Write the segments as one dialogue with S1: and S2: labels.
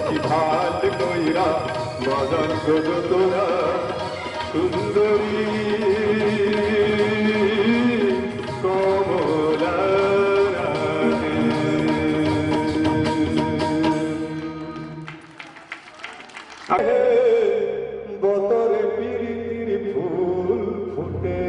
S1: কি ভাল কইরা বাজান গজ তোরা সুন্দরী কমলা রানী। বতরে পিরিতির ফুল ফুটে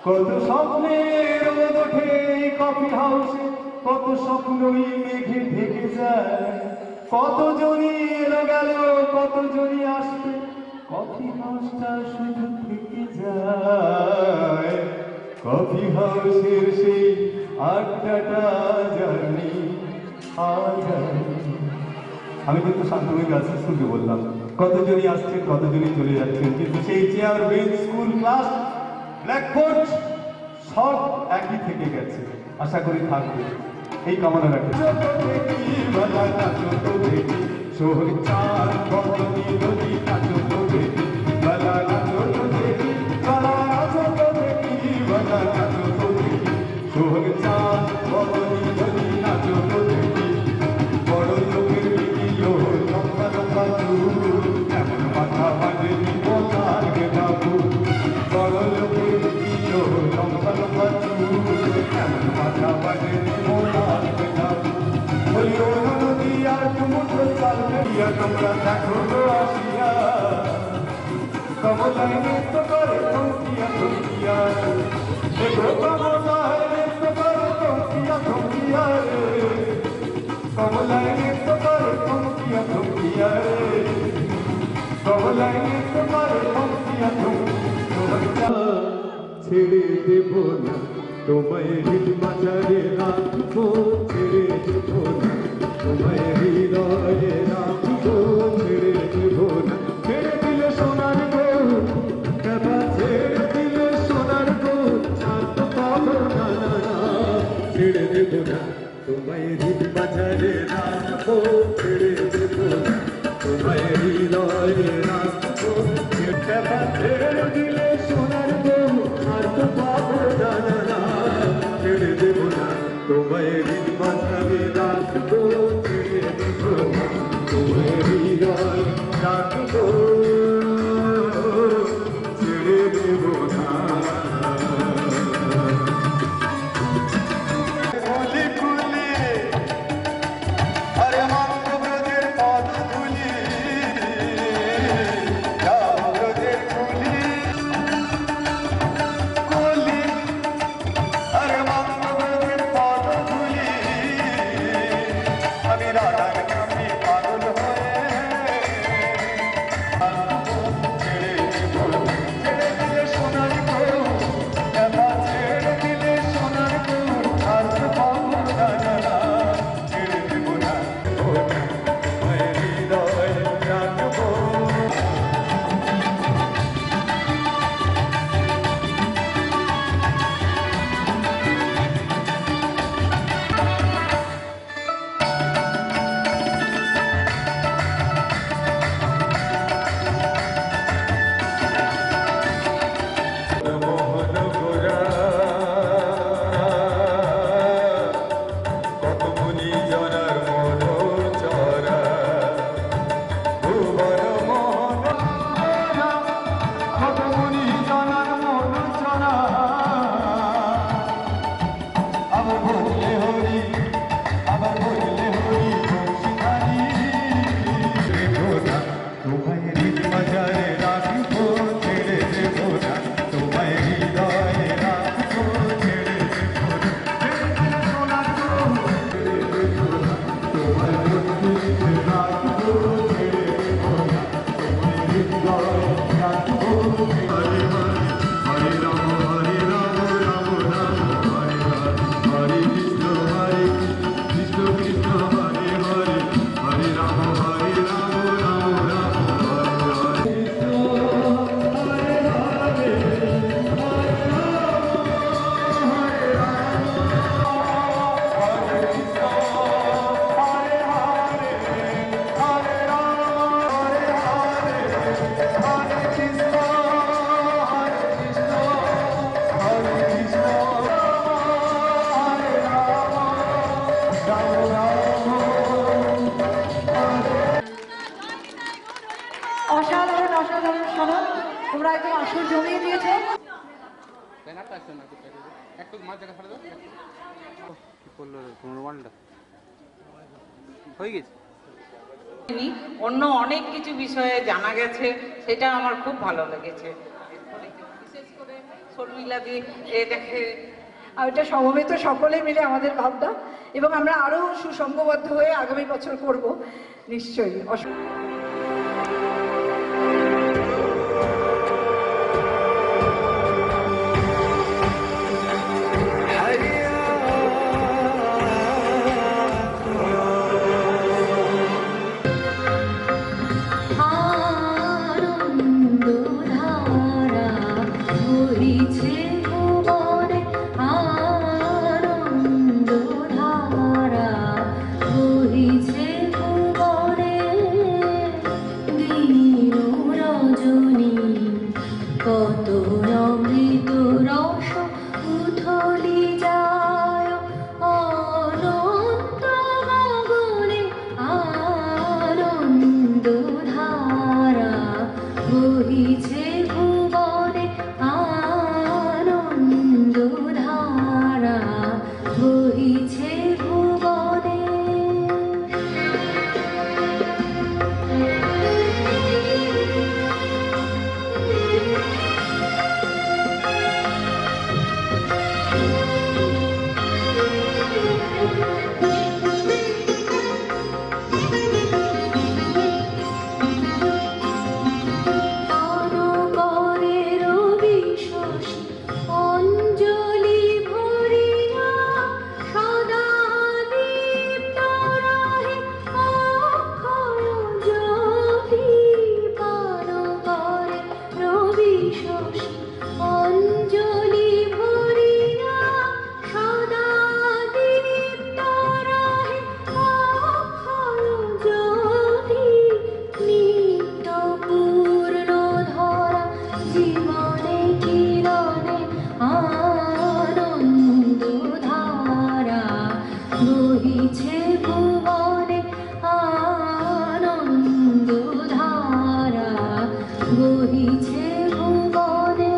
S2: কত স্বপ্নের রোদ ওঠে কফি হাউসে, কত স্বপ্নই মেঘে ঢেকে যায়, কত জনই এলো গেল, কত জনই আসবে, কফি হাউসটা শুধু থেকে যায়। কফি হাউসের সেই আড্ডাটা জানি আমি কিন্তু শান্তনুকে গার্লস স্কুলকে বললাম, কতজনই আসছেন কতজনই চলে যাচ্ছেন, কিন্তু সেই chair bench school class blackboard সব একই থেকে গেছে, আশা করি থাকবে, এই কামনা রাখি। সোহর চাঁদ বদনি নদী নাচো তো দেখি, বালা নাচো তো দেখি, বালা নাচো তো দেখি, বালা নাচো তো দেখি, সোহর চাঁদ বদনি নদী নাচো তো দেখি। বড় লোকের বিকিল লম্বা লম্বা চুল, এমন মাথা বাঁধেনি বলার গেঁদাবু। বড় লোকের বিকিল লম্বা লম্বা চুল, এমন মাথা বাঁধেনি বলার গেঁদাবু। বলি ও নদী আর সমুদ্র চাল ফেরিয়া তোমরা দেখো তো আসিয়া, কমলায় নৃত্য করে থমকিয়া থমকিয়া, দেখো কমলায় নৃত্য করে থমকিয়া থমকিয়া রে, কমলায় নৃত্য করে থমকিয়া থমকিয়া রে, কমলায় নৃত্য করে থমকিয়া থমকিয়া। ছেড়ে দেব না তোমায় হৃদ মাঝারে রাখবো, ছেড়ে দেব না তোমায় হৃদয়ে রাখবো, ছেড়ে দেব না। ছেড়ে দিলে সোনার গো, কেবা ছেড়ে দিলে সোনার গো, ছাড় পাবো না না না। ছেড়ে দেব না তোমায় হৃদ মাঝারে রাখবো, ছেড়ে দেব না তোমায় হৃদয়ে রাখবো, কেবা ছেড়ে দিলে সোনার গো, ছাড় পাবো না না না। ছেড়ে দেব না তোমায় হৃদ মাঝারে রাখবো, ছেড়ে দেব না তোমায় হৃদয়ে রাখবো, ছেড়ে দেব না। ফুলি ফুলি আরে মাত্র ব্রজের পদ ধুলি, ব্রজের ফুলি কলি, আরে মাত্র ব্রজের পদ ধুলি, আমি রাধার নামে পাগল হয়ে ছেড়ে দেব, ছেড়ে দিলে সোনার গো, একা ছেড়ে দিলে সোনার গো, আর তো পাবো না না না। ছেড়ে দেব না তোমায় হৃদয়ে রাখবো। মোহন গোরা কত মুনি জনার মন চরা, ভুবন মোহন গোরা কত মুনি জনার মন চরা। আবার বললে হরি, আবার বললে হরি বংশীধারী, দেব না তোমায় হৃদ মাঝারে রাখবো, ছেড়ে দেব না তোমায় হৃদয়ে রাখবো, ছেড়ে দেব না। সোনার গো, ছেড়ে দেব না তোমায় মন্দিরে রাখবো, ছেড়ে দেব না তোমায় হৃদয়ে রাখবো। হরে হরে হরে রাম রাম রাম হরে হরে, হরে কৃষ্ণ কৃষ্ণ কৃষ্ণ হরে হরে, হরে রাম রাম রাম হরে হরে।
S3: অসাধারণ অসাধারণ শোনান, তোমরা একদম আসর জমিয়ে দিয়েছো।
S4: একটু মাছ দেখা ফেলে দাও, কি করলো তোমার ওয়ানটা হয়ে গেছে।
S5: অন্য অনেক কিছু বিষয়ে জানা গেছে, সেটা আমার খুব ভালো লেগেছে। বিশেষ করে শর্মিলাদি দেখে
S3: আর এটা সমবেত সকলে মিলে আমাদের ভাবনা, এবং আমরা আরো সুসংঘবদ্ধ হয়ে আগামী বছর করব নিশ্চয়ই।
S6: বহিছে ভুবনে আনন্দধারা, বহিছে ভুবনে।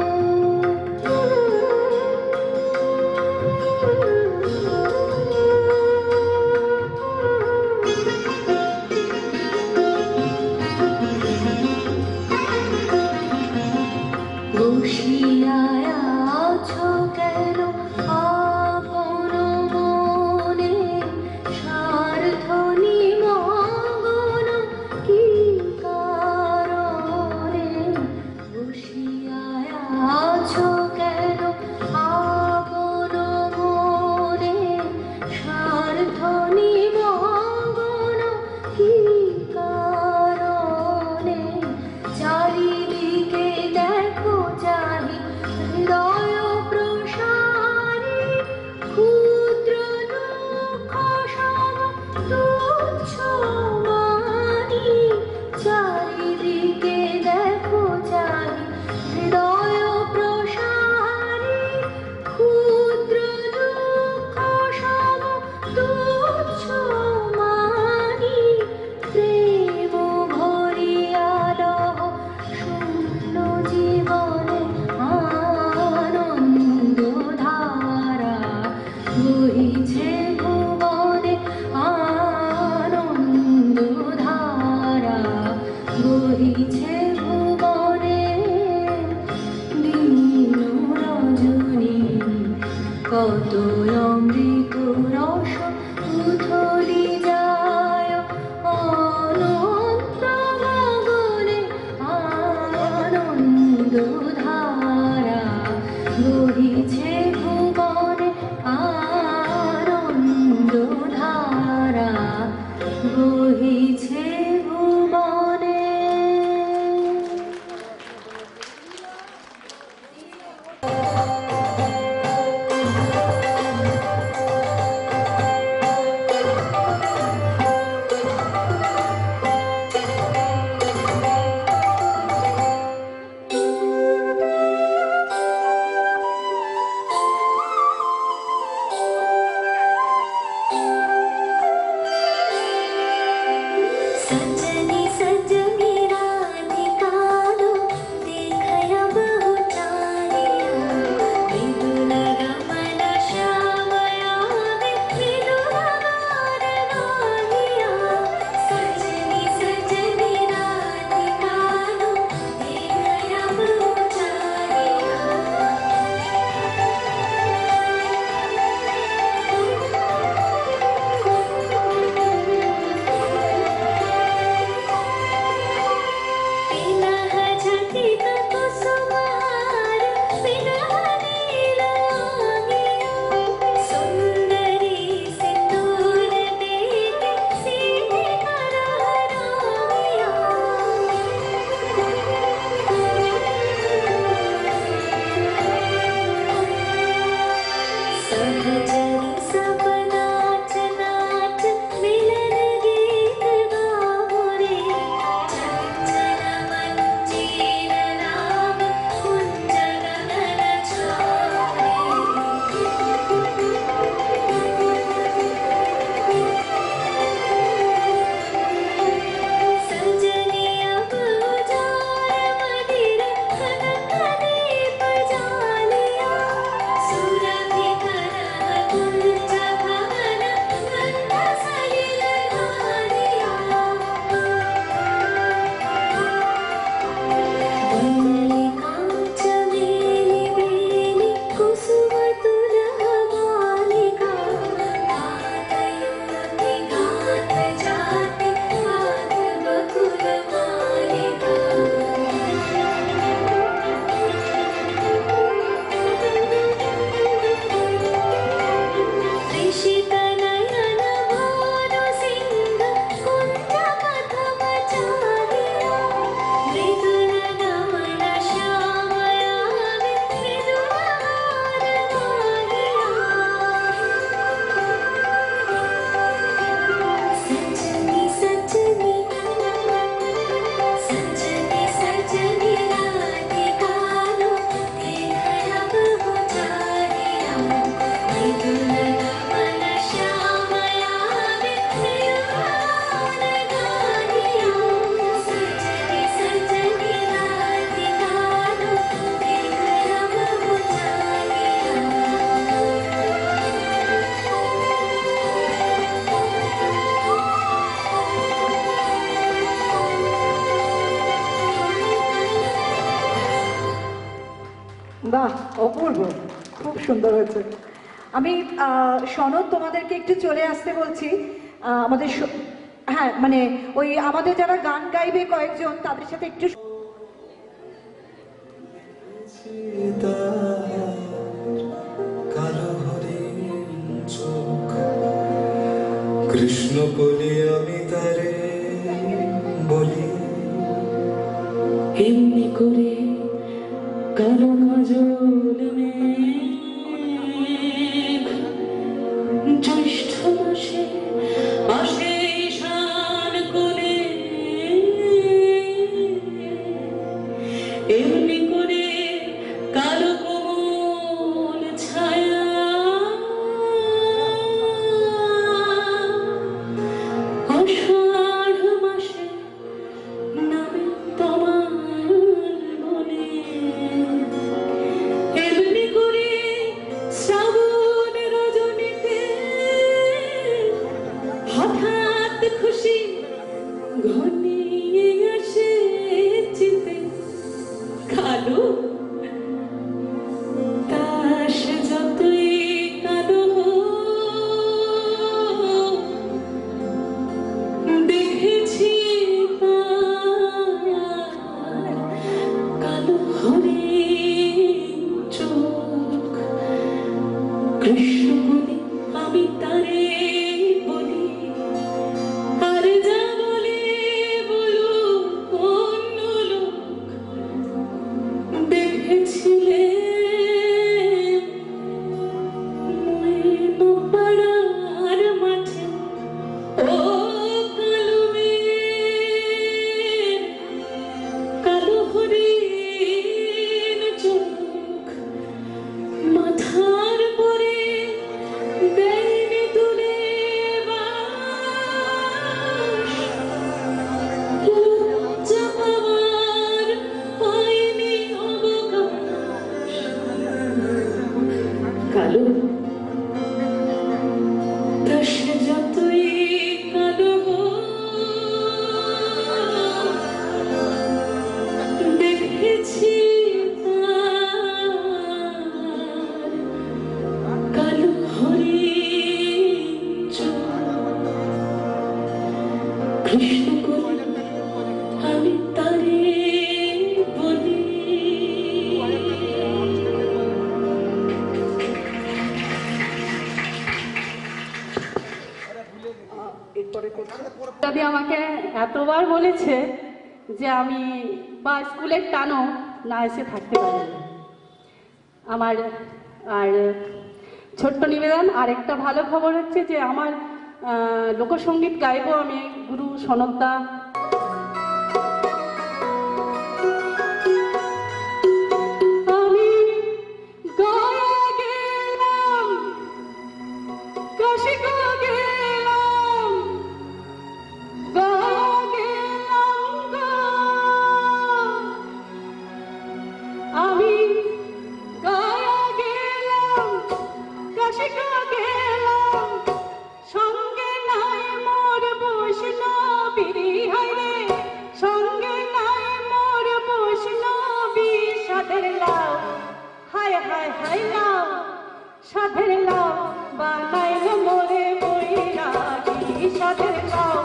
S6: বসিয়া আছো কেন আপন মনে, স্বার্থ নিমগ্ন কি কারণে? বসিয়া আছো কেন আপন মনে, স্বার্থ নিমগ্ন কি কারণে? চারিদিকে দেখো চাহি হৃদয় প্রসারী, ক্ষুদ্র দুঃখ সব তুচ্ছ মানি। চারিদিকে দেখো চাহি হৃদয় প্রসারী, ক্ষুদ্র দুঃখ সব তুচ্ছ মানি। প্রেম ভরিয়া লহ শূন্য জীবনে আনন্দধারা, বহিছে ভুবনে আনন্দধারা, বহিছে ভুবনে। দিন রজনী কত অমৃত রস উথলি যায় অনন্ত গগনে আনন্দধারা, বহিছে ভুবনে আনন্দধারা, বহিছে ভুবনে। सजनी सजनी राधिका लो देखया बहु चारिया, विदुर गमन श्यामया विदुर गान गाहिया। सजनी सजनी राधिका लो देखया बहु चारिया। पिनह झटित कुसुमहार पिनह नीलवानिया, सुंदरी सिंदूर देके सीधे करहरानिया। सहचरी सब नाच नाच मिलन गीत गाओ रे, चंचल मंजीर राग कुंज गगन छाए। सजनी अब उजाड़ मदिर खनक दीप जालिया, सुरभि करह
S3: বাহ, অপূর্ব, খুব সুন্দর হয়েছে। আমি সনদ তোমাদেরকে একটু চলে আসতে বলছি। আমাদের হ্যাঁ, মানে ওই আমাদের যারা গান গাইবে কয়েকজন, তাদের সাথে একটু
S7: কালো হরিণ চোখ কৃষ্ণ বলি আমি তারে বলি এমনি করে কালো কাজল মেঘ জ্যৈষ্ঠ মাসে আসে ঈশান কোণে এমনি করে কালো কোমল ছায়া আষাঢ় মাসে নামে তোমার মনে এমনি করে শ্রাবণ রজনীতে হঠাৎ খুশি ঘনিয়ে আসে চিতে কালো তাস যতই কালো দেখেছি কালো হরিণ চোখ কৃষ্ণ বলি আমি তারে বলি আর যা বলে বলুক অন্য লোক দেখেছিলে পাড়ার মাঠে ও কালো মেঘ কালো হরিণ চোখ মাথার পরে দেয়নি তুলে বাস লজ্জা পাওয়ার পায়নি অবকাশ কালো তাস যতই কালো দেখেছি তার কালো হরিণ চোখ কৃষ্ণ করি আমি তারে বলি
S8: দাদি আমাকে এতবার বলেছে যে আমি বা স্কুলের টানও না এসে থাকতে পারি না। আমার আর ছোট্ট নিবেদন, আর একটা ভালো খবর হচ্ছে যে আমার লোকসঙ্গীত গাইবো আমি গুরু সনদদা। আমি গয়া গেলাম, কাশী গেলাম, গয়া গেলাম গো। আমি গয়া গেলাম, কাশী গেলাম, সঙ্গে নাই মোর বৈষ্ণবী, হায়রে সঙ্গে নাই মোর বৈষ্ণবী। সাধের লাও, হায় হায় হায় লাও, সাধের লাও বানাইল মোরে বৈরাগী। সাধের লাও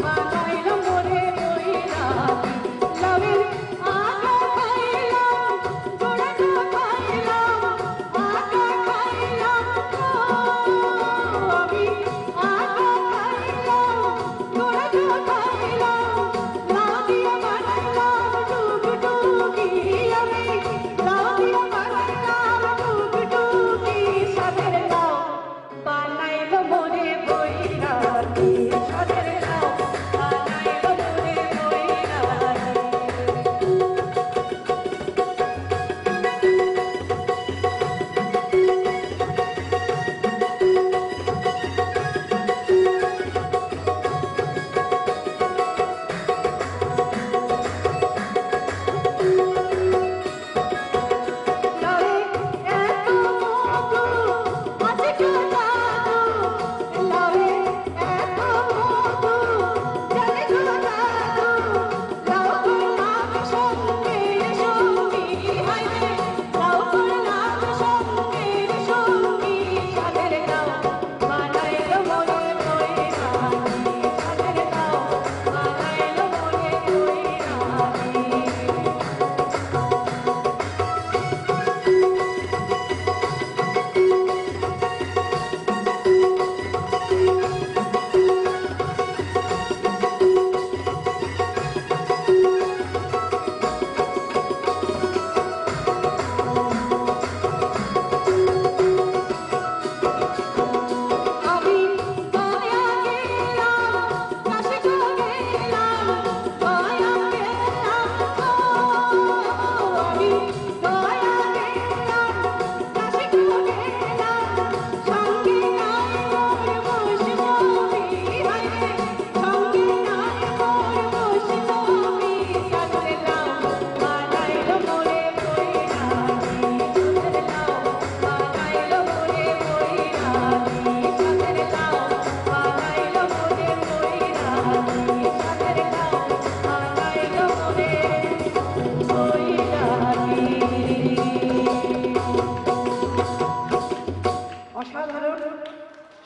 S8: বানাইল মোরে বৈরাগী। লাউয়ের আগা খাইলাম, গোড়াটা খাইলাম, আগা খাইলাম গো। আমি আগা খাইলাম, গোড়াটা খাইলাম, লাউ দিয়া বানাইলাম টুকটুকি। আমি লাউ দিয়া বানাইলাম টুকটুকি। সাধের লাউ বানাইল মোরে বৈরাগী।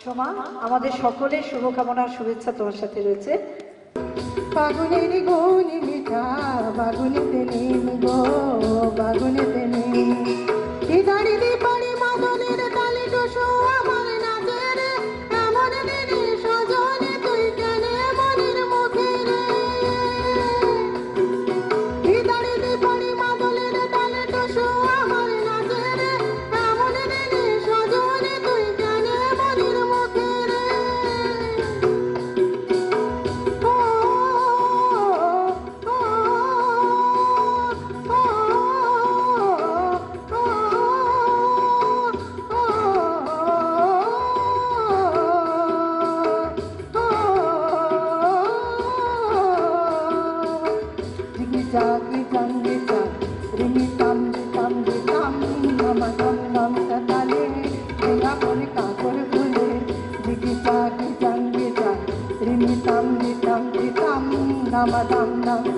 S3: সোমা, আমাদের সকলের শুভকামনা শুভেচ্ছা তোমার সাথে রয়েছে।
S9: বাগুনের গুণ মিঠা বাগুনেতে নেম গো বাগুনেতে নেম ইদারি দীপারি মাদলের তালে টুসু আমার নাচের এমন দিনে সজনে তুই কেনে মনের মুখে রে ইদারি দীপারি মাদলের তালে টুসু আমার নাচের এমন দিনে সজনে তুই কেনে মনের মুখে রে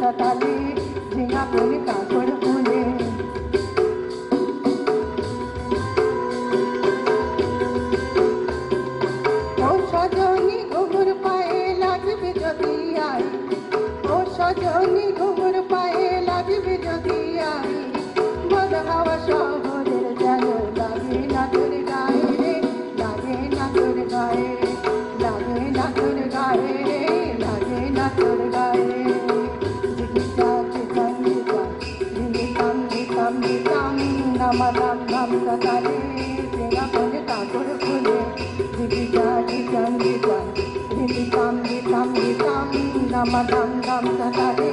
S9: সতালে ঝিঙা করে কাকড় ফুলে ও সজনী ঘুঘুর পায়ে লাগবে যদি আই ও সজনী ঘুঘুর পায়ে লাগবে যদি আই বদ হাওয়া শহরের যেন লাগে না তোর গায়ে রে লাগে না তোর গায়ে লাগে না তোর গায়ে রে লাগে না তোর গায়ে নামাদাম নাম সকালে ঝিঙা করে কাকড় ফুলে দিদিটা দিজান দিজান দিদিতাম দিতাম দিতাম নামাদাম নাম সকালে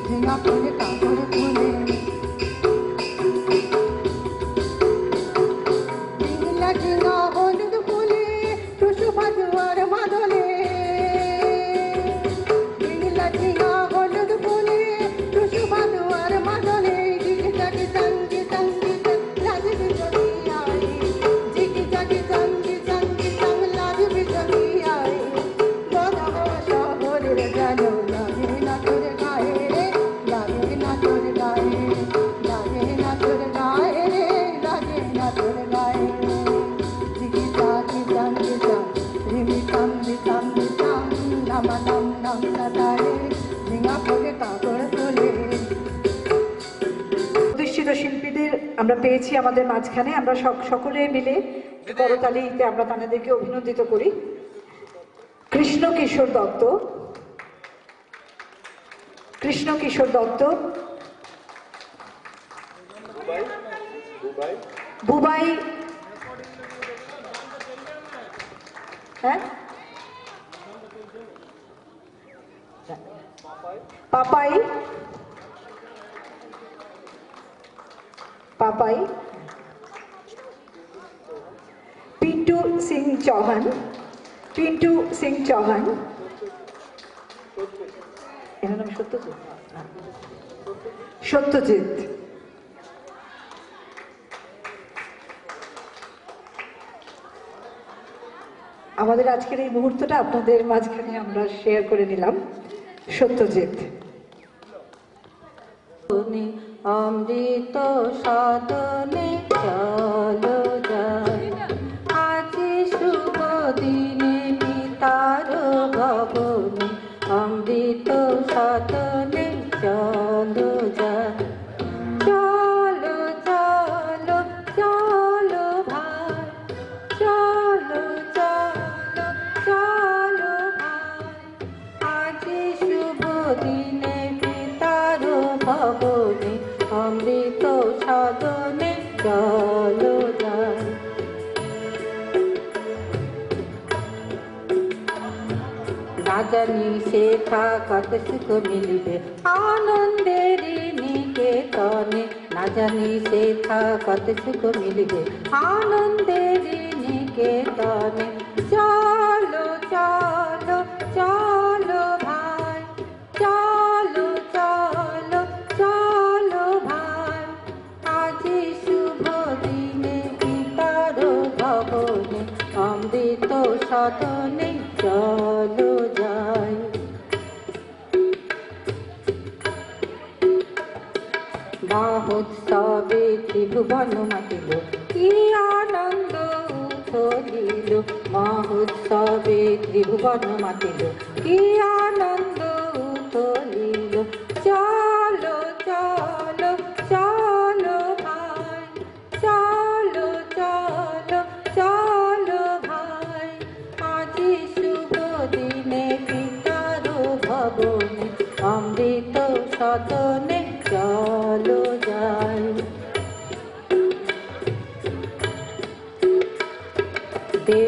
S9: ঝিঙা করে কাকড় ফুলে ঝিঙা ঝিঙা হলুদ ফুলে টুসু ভাজুয়ার মাদলে ঝিঙা ঝিঙা হলুদ ফুলে টুসু ভাজুয়ার মাদলে জিগি জাগি সঙ্গী
S3: প্রতিষ্ঠিত শিল্পীদের আমরা পেয়েছি আমাদের মাঝখানে। আমরা সকলে মিলে করতালিতে আমরা তাদেরকে অভিনন্দিত করি। কৃষ্ণ কিশোর দত্ত, কৃষ্ণ কিশোর দত্ত, বুবাই, হ্যাঁ পাপাই, পাপাই, পিন্টু সিং চৌহান, পিন্টু সিং চৌহান, এর নাম সত্যজিৎ, সত্যজিৎ, আমাদের আজকের এই মুহূর্তটা আপনাদের মাঝখানে আমরা শেয়ার করে নিলাম। সত্যজিৎ।
S9: অমৃত সদনে চলো যাই আজি শুভ দিনে পিতার ভবনে অমৃত সদনে চলো যাই চলো চলো চলো ভাই চলো চলো চলো ভাই আজি শুভ দিনে পিতার ভবনে অমৃত সদনে চলো যাই না জানি সেথা কত সুখ মিলিবে আনন্দের নিকেতনে না জানি সেথা কত সুখ মিলিবে আনন্দের নিকেতনে চলো চলো চলো ভাই চলো চলো চলো ভাই আজি শুভ দিনে পিতার ভবনে অমৃত সদনে চলো যাই মহোৎসবে ত্রিভুবন মাতিল কি আনন্দ
S3: উথলিল মহোৎসবে ত্রিভুবন মাতিল কি আনন্দ উথলিল চলো চলো চলো ভাই চলো চলো চলো ভাই আজি শুভ দিনে পিতার ভবনে অমৃত সদনে চলো যাই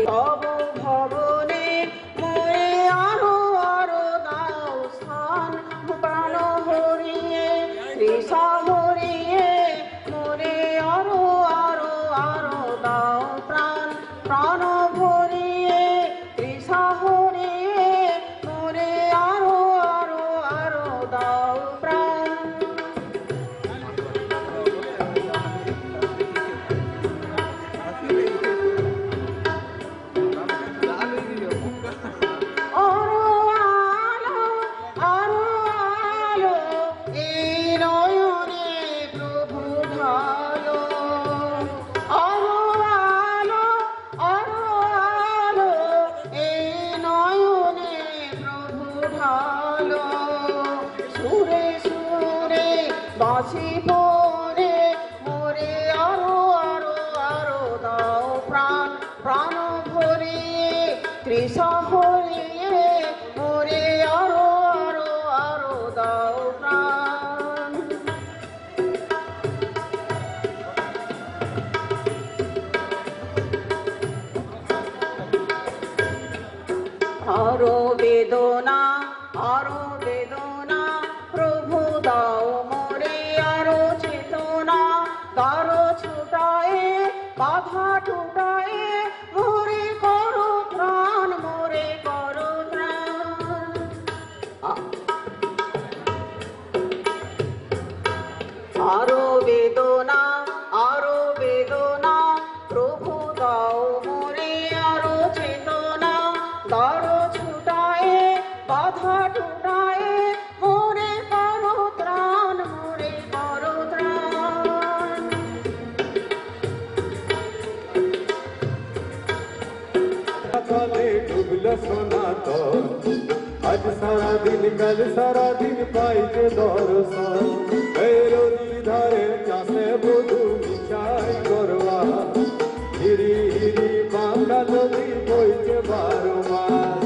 S5: তব ভবনে মোরে আরো আরো দাও স্থান প্রাণ হরিয়ে তৃষা হরিয়ে মোরে আরো আরো আরো দাও প্রাণ প্রাণ ভরিয়ে তৃষা হরিয়ে মোরে আরো আরো আরো দাও প্রাণ আরো আলো আরো আলো এই নয়নে প্রভু ঢালো আরো আলো আরো আলো এই নয়নে প্রভু ঢালো সুরে সুরে বাঁশি পরে মোরে আরো আরো আরো দাও প্রাণ প্রাণ ভরিয়ে তৃষা হরিয়ে মোরে আরো আরো আরো দাও প্রাণ আরো বেদনা প্রভু দাও মোরে আরো চেতনা দারো ছুটায়ে বাধা টুটায়ে মোরে করো ত্রাণ মোরে করো ত্রাণ আরো বেদনা প্রভু দাও মোরে আরো চেতনা দারো ছুটায়ে বাধা টুটায়ে মোরে করো ত্রাণ মোরে করো ত্রাণ
S1: চলে ডুবল সনাতন আজ সারা দিন কাল সারা দিন পাই যে দর্শন ভৈরবী ধারে চাষে বধু মিশাই করবা হিরি হিরি বাঁকা নদী বইছে 12 মাস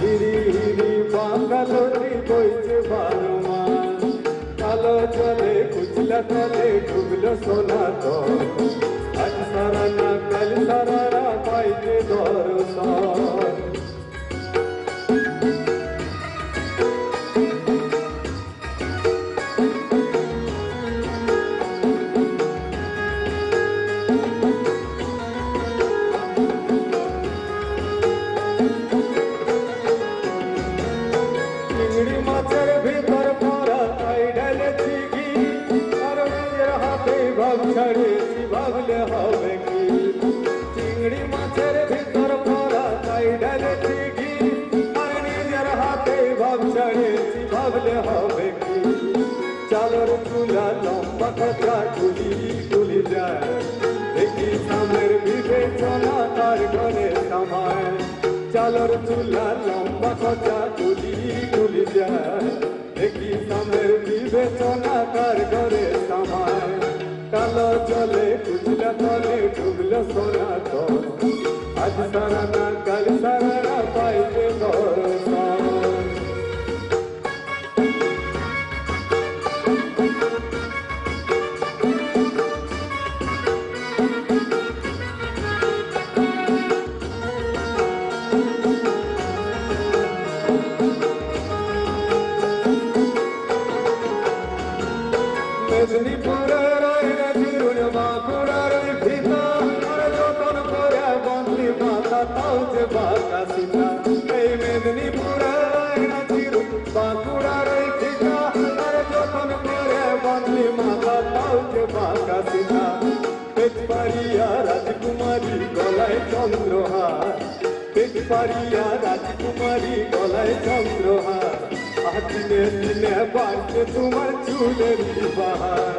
S1: হিরি হিরি বাঁকা নদী বইছে 12 মাস কালো চলে কুচলা চলে ডুবল সনাতন আজ সারা না কাল সারা পাই যে দর্শন চিংড়ি মাছের ভিতর পরা তাই ঢেলেছি ঘি আর নিজের হাতে ভাব ছাড়িয়েছি ভাবলে হবে কি চিংড়ি মাছের ভিতর পরা তাই ঢেলেছি ঘি আর নিজের হাতে ভাব ছাড়িয়েছি ভাবলে হবে কি চালর চুলা লম্বা কথা গুলি যায় দেখি সামের বিবেচনা তার ঘরে সামায় চালর চুলা লম্বা কথা গুলি যায় দেখি সামের বিবেচনা তার ঘরে সামায় কালো জলে কুচলা তলে ডুবল সনাতন আজ সারা না কাল সারা পাইবে দর্শন মেদিনীপুরের আইনে চিরুন বাঁকুড়ার ভিতা আর যতন করে বন্দী মাথা তাও যে বাঁকা সীতা এই মেদিনীপুরের আইনে চিরুন বাঁকুড়ার ভিতা আর যতন করে বন্দী মাথা তাও যে বাঁকা সীতা পেট পারিয়া রাজকুমারী গলায় চন্দ্রহার পেট পারিয়া রাজকুমারী গলায় চন্দ্রহার দিনে দিনে বাড়ছে তোমার চুলের বাহার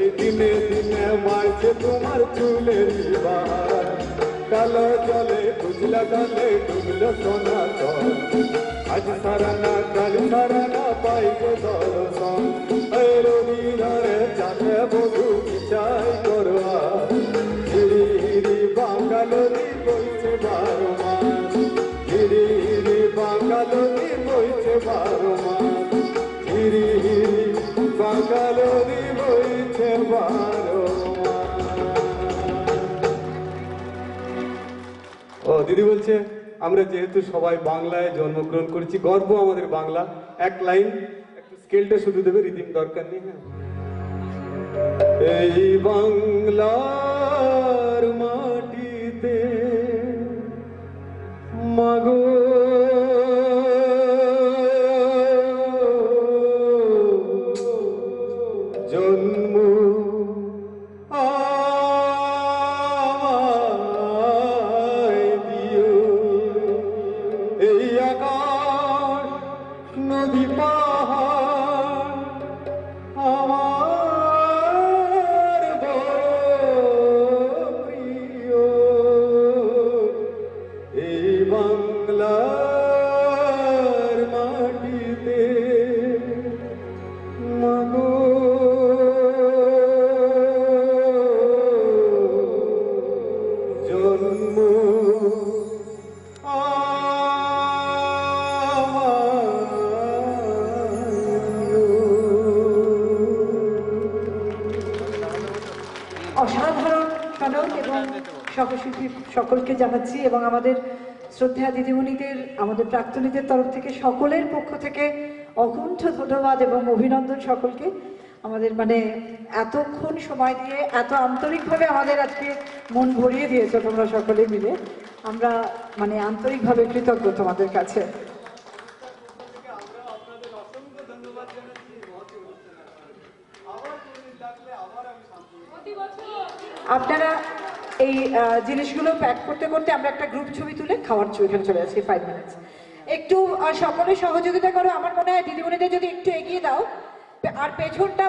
S1: এই দিনে দিনে বাড়ছে তোমার চুলের বাহার কালো জলে বুঝলা ডালে ডুবলো সনাতন আজ সারা না কাল সারা না পাইবে দর্শন এই রবি ধরে চাঁদে বধু বিচাই করবা হিরি হিরি বাঙ্গালোরি বইছে 12 মাস হিরি হিরি বাঙ্গালোরি বইছে 12 মাস হিরি হিরি বাঙ্গালোরি বইছে 12 মাস। ও দিদি বলছে আমরা যেহেতু সবাই বাংলায় জন্মগ্রহণ করেছি গর্ব আমাদের বাংলা। এক লাইন একটু স্কেলটা শুধু দেবে, রিদিম দরকার নেই। হ্যাঁ, এই বাংলার মাটিতে মাগো জন্ম নদী পাহাড় আমার বড় প্রিয় এই বাংলার মাটিতে মাগো জন্ম
S3: অসাধারণ সনক এবং সহশিল্পী সকলকে জানাচ্ছি এবং আমাদের শ্রদ্ধেয়া দিদিমণিদের, আমাদের প্রাক্তনীদের তরফ থেকে সকলের পক্ষ থেকে অকুণ্ঠ ধন্যবাদ এবং অভিনন্দন সকলকে। আমাদের মানে এতক্ষণ সময় দিয়ে এত আন্তরিকভাবে আমাদের আজকে মন ভরিয়ে দিয়েছো তোমরা সকলে মিলে, আমরা মানে আন্তরিকভাবে কৃতজ্ঞ তোমাদের কাছে। আপনারা এই জিনিসগুলো প্যাক করতে করতে আমরা একটা গ্রুপ ছবি তুলে খাওয়ার এখানে চলে আসছি 5 মিনিটস। একটু সকলে সহযোগিতা করো, আমার মনে হয় দিদিমণিদের যদি একটু এগিয়ে দাও আর পেছনটা